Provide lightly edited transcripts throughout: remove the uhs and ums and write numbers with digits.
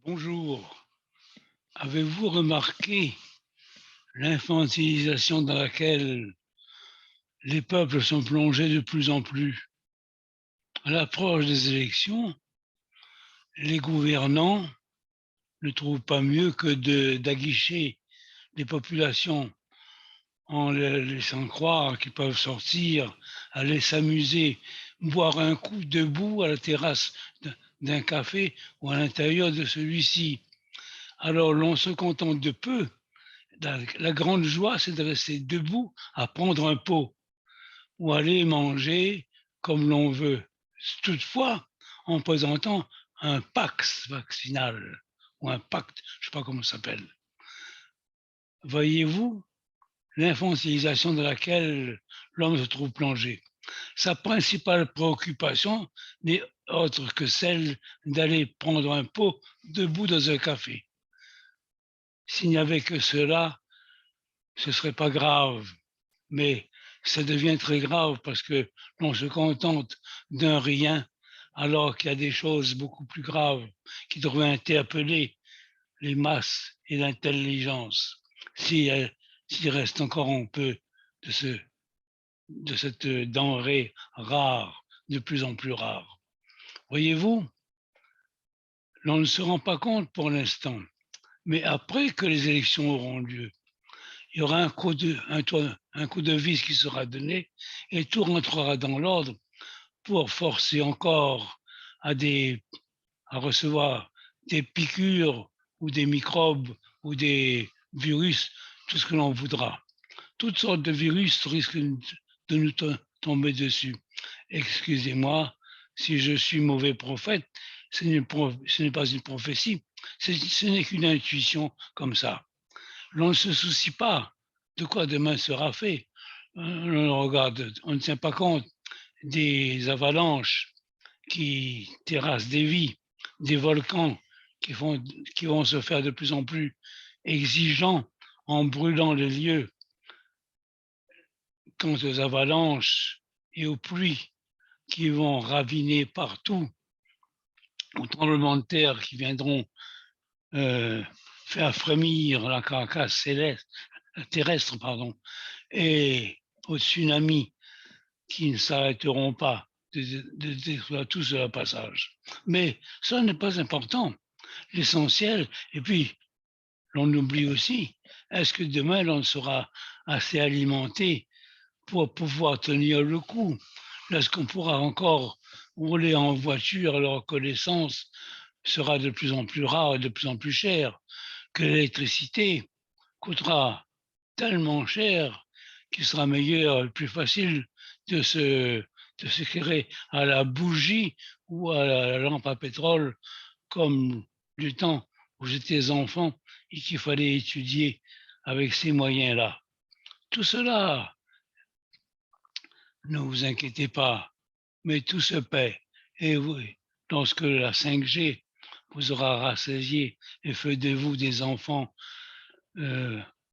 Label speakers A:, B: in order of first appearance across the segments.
A: Bonjour. Avez-vous remarqué l'infantilisation dans laquelle les peuples sont plongés de plus en plus? À l'approche des élections, les gouvernants ne trouvent pas mieux que d'aguicher les populations en les laissant croire qu'ils peuvent sortir, aller s'amuser, boire un coup debout à la terrasse d'un café ou à l'intérieur de celui-ci. Alors l'on se contente de peu. La grande joie, c'est de rester debout à prendre un pot ou aller manger comme l'on veut. Toutefois, en présentant un pax vaccinal ou un pacte, je ne sais pas comment ça s'appelle. Voyez-vous l'infantilisation dans laquelle l'homme se trouve plongé. Sa principale préoccupation n'est autre que celle d'aller prendre un pot debout dans un café. S'il n'y avait que cela, ce ne serait pas grave. Mais ça devient très grave parce que l'on se contente d'un rien alors qu'il y a des choses beaucoup plus graves qui devraient interpeller les masses et l'intelligence s'il reste encore un peu de, de cette denrée rare, de plus en plus rare. Voyez-vous, l'on ne se rend pas compte pour l'instant, mais après que les élections auront lieu, il y aura un coup de vis qui sera donné et tout rentrera dans l'ordre pour forcer encore à, à recevoir des piqûres ou des microbes ou des virus, tout ce que l'on voudra. Toutes sortes de virus risquent de nous tomber dessus. Excusez-moi si je suis mauvais prophète, ce n'est pas une prophétie, ce n'est qu'une intuition comme ça. L'on ne se soucie pas de quoi demain sera fait. On regarde, on ne tient pas compte des avalanches qui terrassent des vies, des volcans qui vont se faire de plus en plus exigeants en brûlant les lieux. Quant aux avalanches et aux pluies qui vont raviner partout, aux tremblements de terre qui viendront euh, faire frémir la carcasse céleste, terrestre, pardon, et aux tsunamis qui ne s'arrêteront pas de détruire tout sur leur passage. Mais ça n'est pas important. L'essentiel, et puis l'on oublie aussi, est-ce que demain l'on sera assez alimenté pour pouvoir tenir le coup? Est-ce qu'on pourra encore rouler en voiture alors que l'essence sera de plus en plus rare et de plus en plus chère, que l'électricité coûtera tellement cher qu'il sera meilleur et plus facile de s'éclairer à la bougie ou à la lampe à pétrole comme du temps où j'étais enfant et qu'il fallait étudier avec ces moyens-là. Tout cela, ne vous inquiétez pas, mais tout se paie. Et oui, lorsque la 5G vous aura rassasié et fait de vous des enfants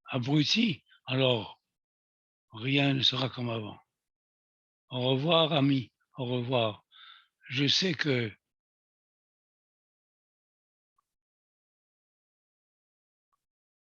A: abrutis, alors rien ne sera comme avant. Au revoir, amis. Au revoir. Je sais que